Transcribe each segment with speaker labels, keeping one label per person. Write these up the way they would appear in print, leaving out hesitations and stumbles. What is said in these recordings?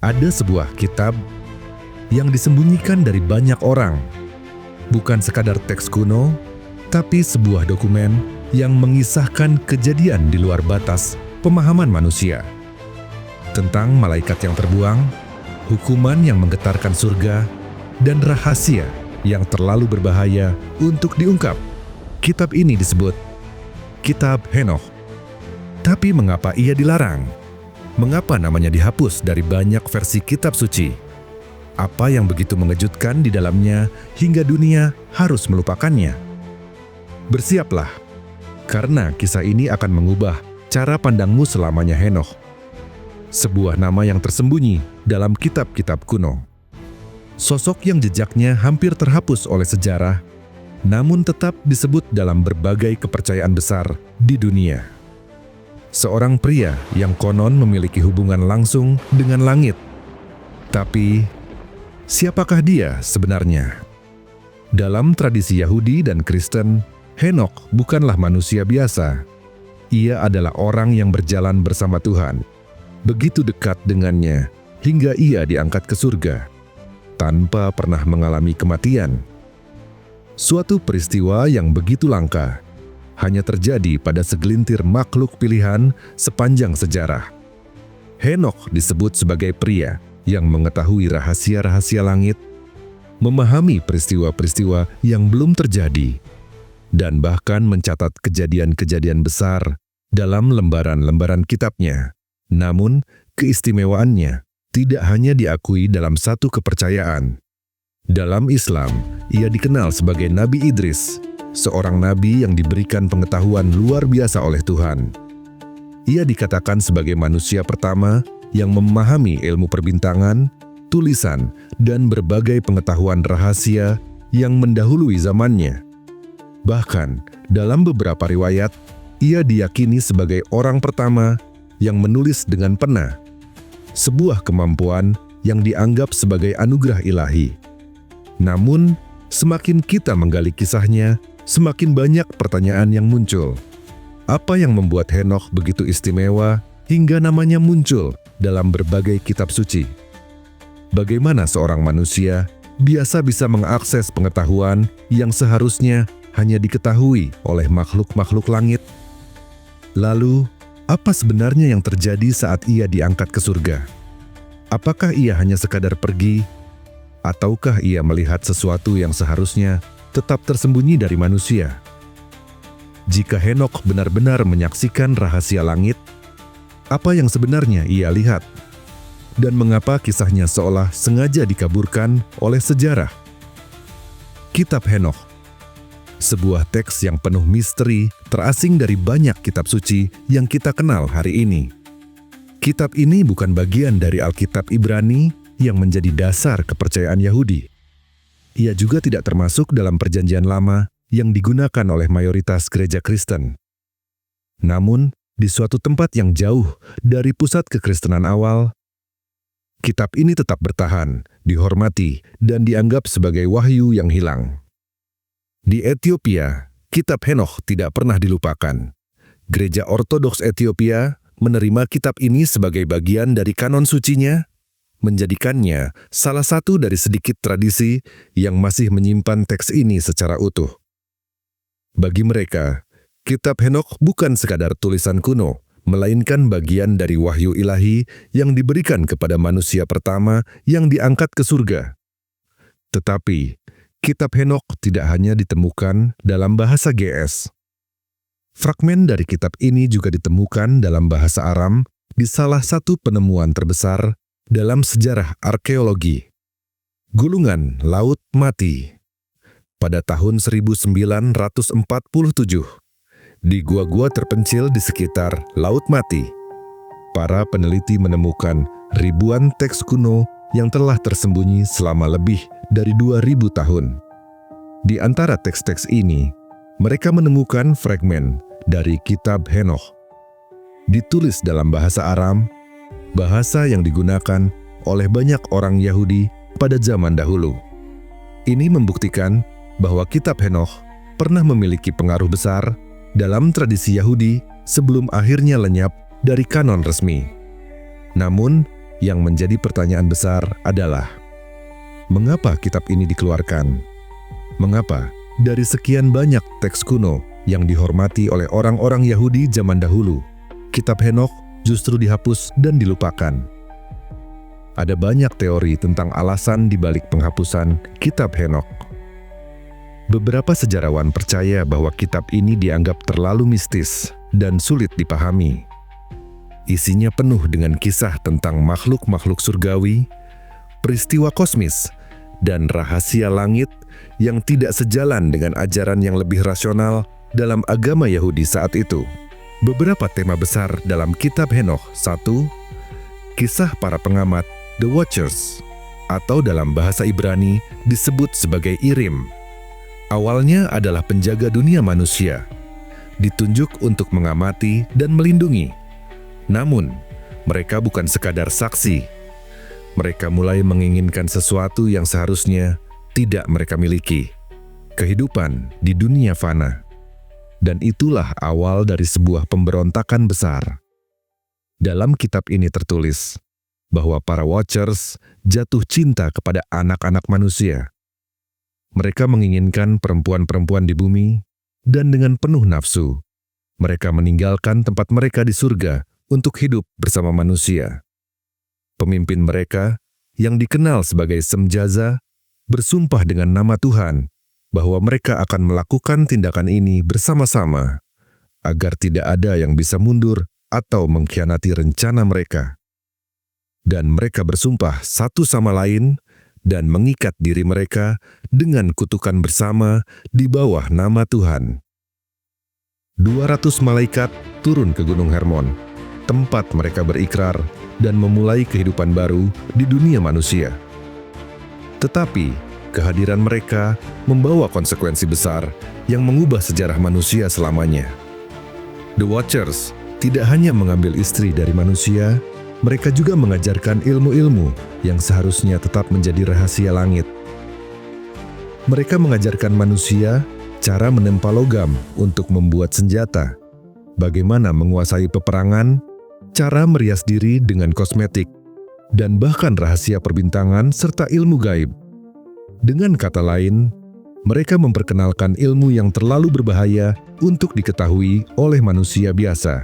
Speaker 1: Ada sebuah kitab yang disembunyikan dari banyak orang. Bukan sekadar teks kuno, tapi sebuah dokumen yang mengisahkan kejadian di luar batas pemahaman manusia. Tentang malaikat yang terbuang, hukuman yang menggetarkan surga, dan rahasia yang terlalu berbahaya untuk diungkap. Kitab ini disebut Kitab Henokh. Tapi mengapa ia dilarang? Mengapa namanya dihapus dari banyak versi kitab suci? Apa yang begitu mengejutkan di dalamnya hingga dunia harus melupakannya? Bersiaplah, karena kisah ini akan mengubah cara pandangmu selamanya Henokh. Sebuah nama yang tersembunyi dalam kitab-kitab kuno. Sosok yang jejaknya hampir terhapus oleh sejarah, namun tetap disebut dalam berbagai kepercayaan besar di dunia. Seorang pria yang konon memiliki hubungan langsung dengan langit. Tapi, siapakah dia sebenarnya? Dalam tradisi Yahudi dan Kristen, Henokh bukanlah manusia biasa. Ia adalah orang yang berjalan bersama Tuhan, begitu dekat dengannya hingga ia diangkat ke surga, tanpa pernah mengalami kematian. Suatu peristiwa yang begitu langka hanya terjadi pada segelintir makhluk pilihan sepanjang sejarah. Henokh disebut sebagai pria yang mengetahui rahasia-rahasia langit, memahami peristiwa-peristiwa yang belum terjadi, dan bahkan mencatat kejadian-kejadian besar dalam lembaran-lembaran kitabnya. Namun, keistimewaannya tidak hanya diakui dalam satu kepercayaan. Dalam Islam, ia dikenal sebagai Nabi Idris, seorang nabi yang diberikan pengetahuan luar biasa oleh Tuhan. Ia dikatakan sebagai manusia pertama yang memahami ilmu perbintangan, tulisan, dan berbagai pengetahuan rahasia yang mendahului zamannya. Bahkan, dalam beberapa riwayat, ia diyakini sebagai orang pertama yang menulis dengan pena, sebuah kemampuan yang dianggap sebagai anugerah ilahi. Namun, semakin kita menggali kisahnya, semakin banyak pertanyaan yang muncul. Apa yang membuat Henokh begitu istimewa hingga namanya muncul dalam berbagai kitab suci? Bagaimana seorang manusia biasa bisa mengakses pengetahuan yang seharusnya hanya diketahui oleh makhluk-makhluk langit? Lalu, apa sebenarnya yang terjadi saat ia diangkat ke surga? Apakah ia hanya sekadar pergi, ataukah ia melihat sesuatu yang seharusnya tetap tersembunyi dari manusia? Jika Henokh benar-benar menyaksikan rahasia langit, apa yang sebenarnya ia lihat? Dan mengapa kisahnya seolah sengaja dikaburkan oleh sejarah? Kitab Henokh, sebuah teks yang penuh misteri terasing dari banyak kitab suci yang kita kenal hari ini. Kitab ini bukan bagian dari Alkitab Ibrani yang menjadi dasar kepercayaan Yahudi. Ia juga tidak termasuk dalam Perjanjian Lama yang digunakan oleh mayoritas gereja Kristen. Namun, di suatu tempat yang jauh dari pusat kekristenan awal, kitab ini tetap bertahan, dihormati, dan dianggap sebagai wahyu yang hilang. Di Ethiopia, kitab Henokh tidak pernah dilupakan. Gereja Ortodoks Ethiopia menerima kitab ini sebagai bagian dari kanon sucinya, menjadikannya salah satu dari sedikit tradisi yang masih menyimpan teks ini secara utuh. Bagi mereka, kitab Henokh bukan sekadar tulisan kuno, melainkan bagian dari wahyu ilahi yang diberikan kepada manusia pertama yang diangkat ke surga. Tetapi, kitab Henokh tidak hanya ditemukan dalam bahasa GS. Fragmen dari kitab ini juga ditemukan dalam bahasa Aram di salah satu penemuan terbesar dalam sejarah arkeologi, Gulungan Laut Mati. Pada tahun 1947, di gua-gua terpencil di sekitar Laut Mati, para peneliti menemukan ribuan teks kuno yang telah tersembunyi selama lebih dari 2000 tahun. Di antara teks-teks ini, mereka menemukan fragmen dari kitab Henokh. Ditulis dalam bahasa Aram, bahasa yang digunakan oleh banyak orang Yahudi pada zaman dahulu. Ini membuktikan bahwa kitab Henokh pernah memiliki pengaruh besar dalam tradisi Yahudi sebelum akhirnya lenyap dari kanon resmi. Namun, Yang menjadi pertanyaan besar adalah, mengapa kitab ini dikeluarkan? Mengapa dari sekian banyak teks kuno yang dihormati oleh orang-orang Yahudi zaman dahulu, kitab Henokh justru dihapus dan dilupakan? Ada banyak teori tentang alasan di balik penghapusan kitab Henokh. Beberapa sejarawan percaya bahwa kitab ini dianggap terlalu mistis dan sulit dipahami. Isinya penuh dengan kisah tentang makhluk-makhluk surgawi, peristiwa kosmis, dan rahasia langit yang tidak sejalan dengan ajaran yang lebih rasional dalam agama Yahudi saat itu. Beberapa tema besar dalam kitab Henokh. 1. Kisah para pengamat, The Watchers, atau dalam bahasa Ibrani disebut sebagai Irim. Awalnya adalah penjaga dunia manusia, ditunjuk untuk mengamati dan melindungi. Namun, mereka bukan sekadar saksi. Mereka mulai menginginkan sesuatu yang seharusnya tidak mereka miliki, kehidupan di dunia fana. Dan itulah awal dari sebuah pemberontakan besar. Dalam kitab ini tertulis bahwa para Watchers jatuh cinta kepada anak-anak manusia. Mereka menginginkan perempuan-perempuan di bumi, dan dengan penuh nafsu, mereka meninggalkan tempat mereka di surga untuk hidup bersama manusia. Pemimpin mereka, yang dikenal sebagai Semjaza, bersumpah dengan nama Tuhan bahwa mereka akan melakukan tindakan ini bersama-sama, agar tidak ada yang bisa mundur atau mengkhianati rencana mereka. Dan mereka bersumpah satu sama lain dan mengikat diri mereka dengan kutukan bersama di bawah nama Tuhan. 200 malaikat turun ke Gunung Hermon, tempat mereka berikrar dan memulai kehidupan baru di dunia manusia. Tetapi, kehadiran mereka membawa konsekuensi besar yang mengubah sejarah manusia selamanya. The Watchers tidak hanya mengambil istri dari manusia, mereka juga mengajarkan ilmu-ilmu yang seharusnya tetap menjadi rahasia langit. Mereka mengajarkan manusia cara menempa logam untuk membuat senjata, bagaimana menguasai peperangan, cara merias diri dengan kosmetik, dan bahkan rahasia perbintangan serta ilmu gaib. Dengan kata lain, mereka memperkenalkan ilmu yang terlalu berbahaya untuk diketahui oleh manusia biasa.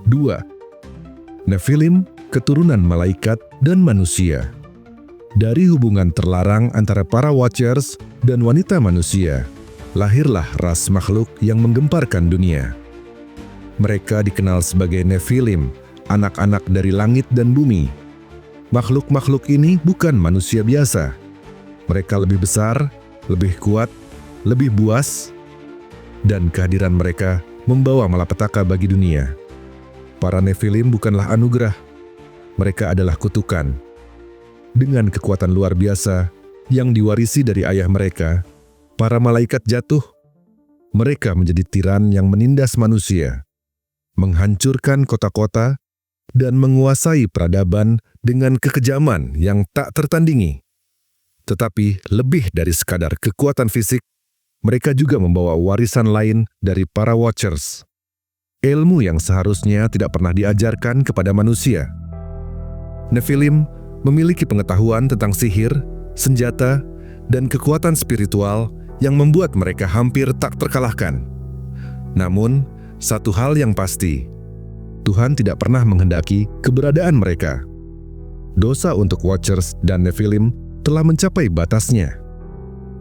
Speaker 1: 2. Nephilim, keturunan malaikat dan manusia. Dari hubungan terlarang antara para Watchers dan wanita manusia, lahirlah ras makhluk yang menggemparkan dunia. Mereka dikenal sebagai Nephilim, anak-anak dari langit dan bumi. Makhluk-makhluk ini bukan manusia biasa. Mereka lebih besar, lebih kuat, lebih buas, dan kehadiran mereka membawa malapetaka bagi dunia. Para Nephilim bukanlah anugerah, mereka adalah kutukan. Dengan kekuatan luar biasa yang diwarisi dari ayah mereka, para malaikat jatuh. Mereka menjadi tiran yang menindas manusia, menghancurkan kota-kota, dan menguasai peradaban dengan kekejaman yang tak tertandingi. Tetapi lebih dari sekadar kekuatan fisik, mereka juga membawa warisan lain dari para Watchers. Ilmu yang seharusnya tidak pernah diajarkan kepada manusia. Nephilim memiliki pengetahuan tentang sihir, senjata, dan kekuatan spiritual yang membuat mereka hampir tak terkalahkan. Namun, satu hal yang pasti, Tuhan tidak pernah menghendaki keberadaan mereka. Dosa untuk Watchers dan Nephilim telah mencapai batasnya.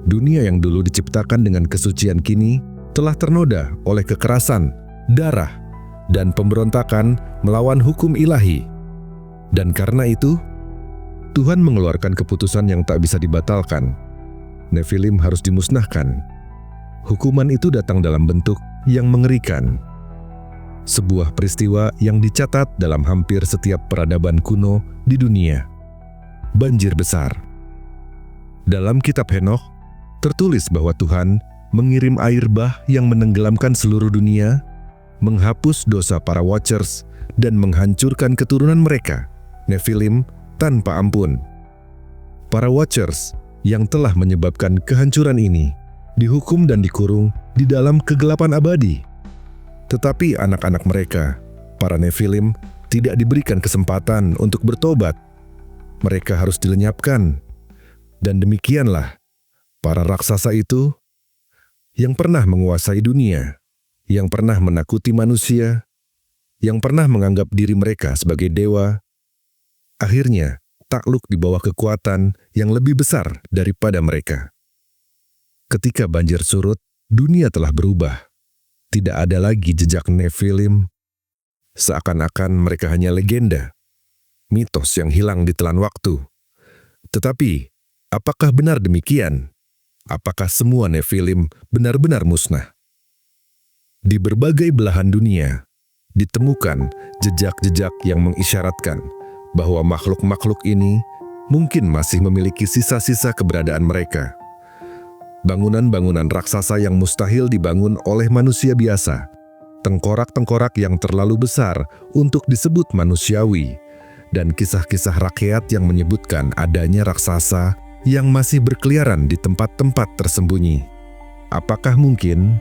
Speaker 1: Dunia yang dulu diciptakan dengan kesucian kini telah ternoda oleh kekerasan, darah, dan pemberontakan melawan hukum ilahi. Dan karena itu, Tuhan mengeluarkan keputusan yang tak bisa dibatalkan. Nephilim harus dimusnahkan. Hukuman itu datang dalam bentuk yang mengerikan. Sebuah peristiwa yang dicatat dalam hampir setiap peradaban kuno di dunia. Banjir besar. Dalam kitab Henokh, tertulis bahwa Tuhan mengirim air bah yang menenggelamkan seluruh dunia, menghapus dosa para Watchers, dan menghancurkan keturunan mereka, Nephilim, tanpa ampun. Para Watchers yang telah menyebabkan kehancuran ini dihukum dan dikurung di dalam kegelapan abadi. Tetapi anak-anak mereka, para Nephilim, tidak diberikan kesempatan untuk bertobat. Mereka harus dilenyapkan. Dan demikianlah para raksasa itu yang pernah menguasai dunia, yang pernah menakuti manusia, yang pernah menganggap diri mereka sebagai dewa, akhirnya takluk di bawah kekuatan yang lebih besar daripada mereka. Ketika banjir surut, dunia telah berubah. Tidak ada lagi jejak Nephilim. Seakan-akan mereka hanya legenda, mitos yang hilang ditelan waktu. Tetapi, apakah benar demikian? Apakah semua Nephilim benar-benar musnah? Di berbagai belahan dunia, ditemukan jejak-jejak yang mengisyaratkan bahwa makhluk-makhluk ini mungkin masih memiliki sisa-sisa keberadaan mereka. Bangunan-bangunan raksasa yang mustahil dibangun oleh manusia biasa, tengkorak-tengkorak yang terlalu besar untuk disebut manusiawi, dan kisah-kisah rakyat yang menyebutkan adanya raksasa yang masih berkeliaran di tempat-tempat tersembunyi. Apakah mungkin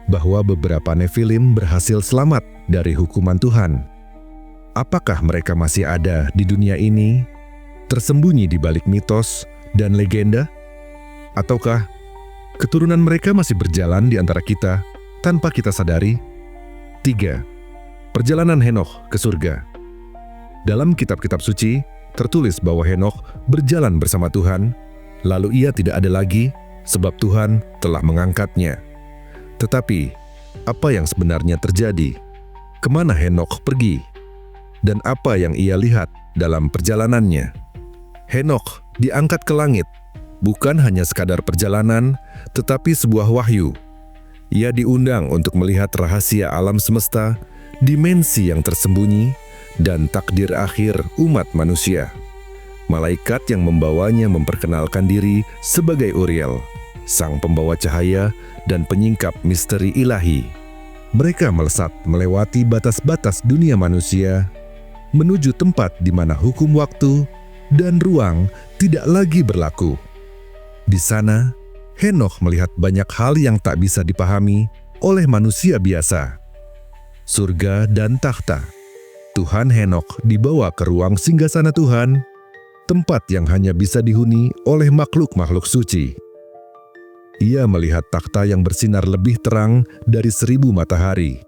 Speaker 1: bahwa beberapa Nephilim berhasil selamat dari hukuman Tuhan? Apakah mereka masih ada di dunia ini, tersembunyi di balik mitos dan legenda? Ataukah keturunan mereka masih berjalan di antara kita tanpa kita sadari? 3. Perjalanan Henokh ke surga. Dalam kitab-kitab suci, tertulis bahwa Henokh berjalan bersama Tuhan, lalu ia tidak ada lagi sebab Tuhan telah mengangkatnya. Tetapi, apa yang sebenarnya terjadi? Kemana Henokh pergi? Dan apa yang ia lihat dalam perjalanannya? Henokh diangkat ke langit, bukan hanya sekadar perjalanan, tetapi sebuah wahyu. Ia diundang untuk melihat rahasia alam semesta, dimensi yang tersembunyi, dan takdir akhir umat manusia. Malaikat yang membawanya memperkenalkan diri sebagai Uriel, sang pembawa cahaya dan penyingkap misteri ilahi. Mereka melesat melewati batas-batas dunia manusia, menuju tempat di mana hukum waktu dan ruang tidak lagi berlaku. Di sana, Henokh melihat banyak hal yang tak bisa dipahami oleh manusia biasa. Surga dan takhta. Tuhan Henokh dibawa ke ruang singgasana Tuhan, tempat yang hanya bisa dihuni oleh makhluk-makhluk suci. Ia melihat takhta yang bersinar lebih terang dari 1000 matahari,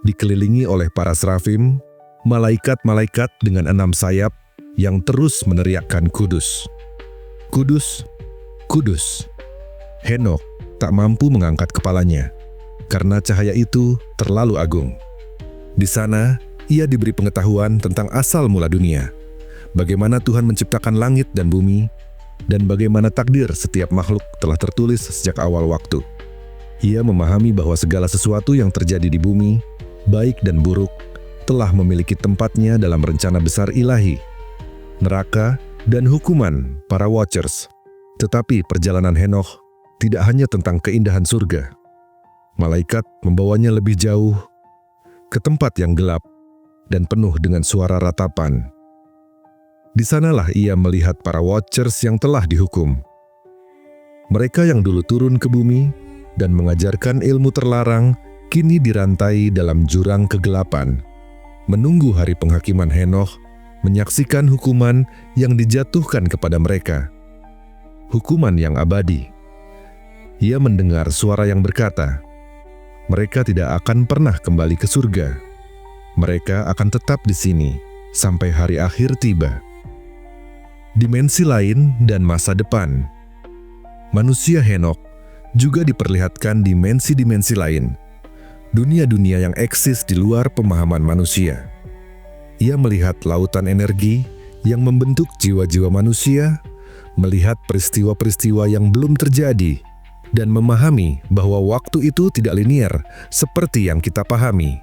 Speaker 1: dikelilingi oleh para serafim, malaikat-malaikat dengan 6 sayap yang terus meneriakkan kudus. Kudus, kudus. Henokh tak mampu mengangkat kepalanya, karena cahaya itu terlalu agung. Di sana, ia diberi pengetahuan tentang asal mula dunia, bagaimana Tuhan menciptakan langit dan bumi, dan bagaimana takdir setiap makhluk telah tertulis sejak awal waktu. Ia memahami bahwa segala sesuatu yang terjadi di bumi, baik dan buruk, telah memiliki tempatnya dalam rencana besar ilahi, neraka, dan hukuman para Watchers. Tetapi perjalanan Henokh tidak hanya tentang keindahan surga. Malaikat membawanya lebih jauh, ke tempat yang gelap dan penuh dengan suara ratapan. Di sanalah ia melihat para Watchers yang telah dihukum. Mereka yang dulu turun ke bumi dan mengajarkan ilmu terlarang, kini dirantai dalam jurang kegelapan, menunggu hari penghakiman Henokh, menyaksikan hukuman yang dijatuhkan kepada mereka. Hukuman yang abadi. Ia mendengar suara yang berkata, mereka tidak akan pernah kembali ke surga. Mereka akan tetap di sini sampai hari akhir tiba. Dimensi lain dan masa depan. Manusia Henokh juga diperlihatkan dimensi-dimensi lain, dunia-dunia yang eksis di luar pemahaman manusia. Ia melihat lautan energi yang membentuk jiwa-jiwa manusia, melihat peristiwa-peristiwa yang belum terjadi, dan memahami bahwa waktu itu tidak linier seperti yang kita pahami.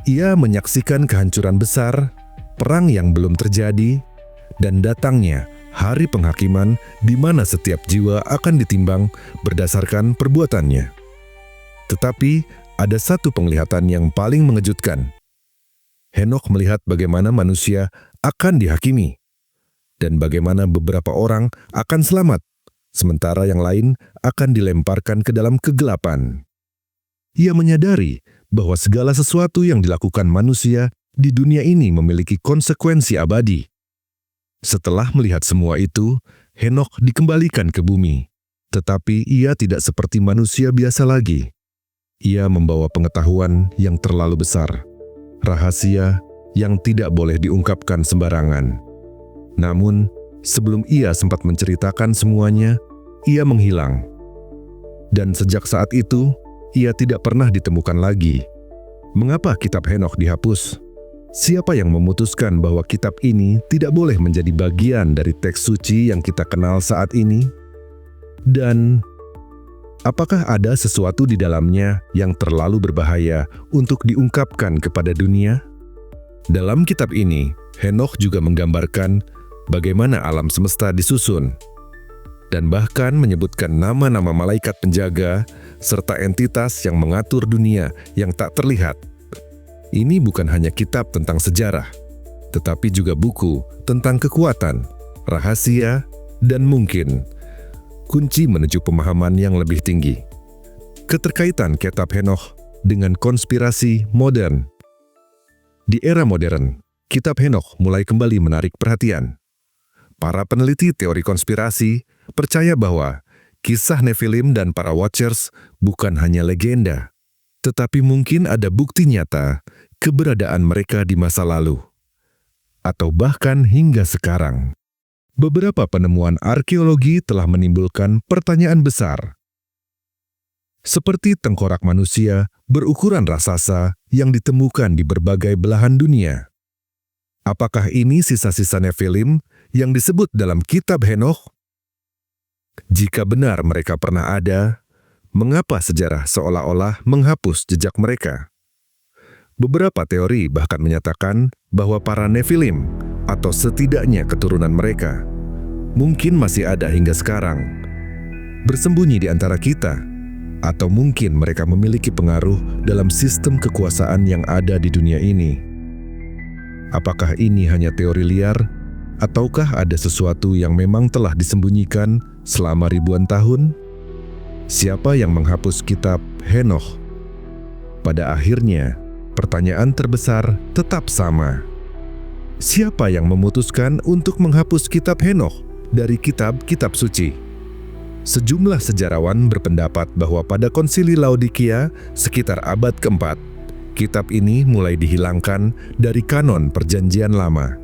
Speaker 1: Ia menyaksikan kehancuran besar, perang yang belum terjadi, dan datangnya hari penghakiman di mana setiap jiwa akan ditimbang berdasarkan perbuatannya. Tetapi ada satu penglihatan yang paling mengejutkan. Henokh melihat bagaimana manusia akan dihakimi, dan bagaimana beberapa orang akan selamat, sementara yang lain akan dilemparkan ke dalam kegelapan. Ia menyadari bahwa segala sesuatu yang dilakukan manusia di dunia ini memiliki konsekuensi abadi. Setelah melihat semua itu, Henokh dikembalikan ke bumi. Tetapi ia tidak seperti manusia biasa lagi. Ia membawa pengetahuan yang terlalu besar, rahasia yang tidak boleh diungkapkan sembarangan. Namun, sebelum ia sempat menceritakan semuanya, ia menghilang. Dan sejak saat itu, ia tidak pernah ditemukan lagi. Mengapa kitab Henokh dihapus? Siapa yang memutuskan bahwa kitab ini tidak boleh menjadi bagian dari teks suci yang kita kenal saat ini? Dan apakah ada sesuatu di dalamnya yang terlalu berbahaya untuk diungkapkan kepada dunia? Dalam kitab ini, Henokh juga menggambarkan bagaimana alam semesta disusun, dan bahkan menyebutkan nama-nama malaikat penjaga serta entitas yang mengatur dunia yang tak terlihat. Ini bukan hanya kitab tentang sejarah, tetapi juga buku tentang kekuatan, rahasia, dan mungkin kunci menuju pemahaman yang lebih tinggi. Keterkaitan kitab Henokh dengan konspirasi modern. Di era modern, kitab Henokh mulai kembali menarik perhatian. Para peneliti teori konspirasi percaya bahwa kisah Nephilim dan para Watchers bukan hanya legenda, tetapi mungkin ada bukti nyata keberadaan mereka di masa lalu, atau bahkan hingga sekarang. Beberapa penemuan arkeologi telah menimbulkan pertanyaan besar. Seperti tengkorak manusia berukuran raksasa yang ditemukan di berbagai belahan dunia. Apakah ini sisa-sisa Nephilim yang disebut dalam kitab Henokh? Jika benar mereka pernah ada, mengapa sejarah seolah-olah menghapus jejak mereka? Beberapa teori bahkan menyatakan bahwa para Nephilim, atau setidaknya keturunan mereka, mungkin masih ada hingga sekarang, bersembunyi di antara kita, atau mungkin mereka memiliki pengaruh dalam sistem kekuasaan yang ada di dunia ini. Apakah ini hanya teori liar, ataukah ada sesuatu yang memang telah disembunyikan selama ribuan tahun? Siapa yang menghapus kitab Henokh? Pada akhirnya, pertanyaan terbesar tetap sama. Siapa yang memutuskan untuk menghapus kitab Henokh dari kitab-kitab suci? Sejumlah sejarawan berpendapat bahwa pada konsili Laodikia sekitar abad keempat, kitab ini mulai dihilangkan dari kanon Perjanjian Lama.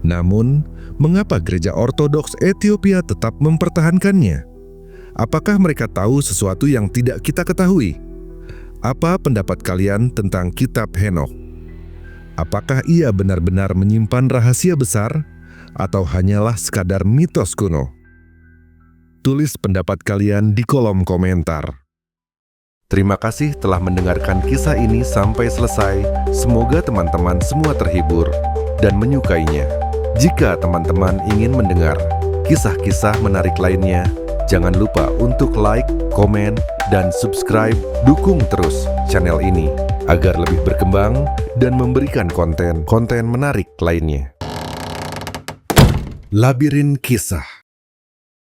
Speaker 1: Namun, mengapa gereja Ortodoks Ethiopia tetap mempertahankannya? Apakah mereka tahu sesuatu yang tidak kita ketahui? Apa pendapat kalian tentang kitab Henokh? Apakah ia benar-benar menyimpan rahasia besar atau hanyalah sekadar mitos kuno? Tulis pendapat kalian di kolom komentar. Terima kasih telah mendengarkan kisah ini sampai selesai. Semoga teman-teman semua terhibur dan menyukainya. Jika teman-teman ingin mendengar kisah-kisah menarik lainnya, jangan lupa untuk like, komen, dan subscribe. Dukung terus channel ini agar lebih berkembang dan memberikan konten-konten menarik lainnya. Labirin Kisah.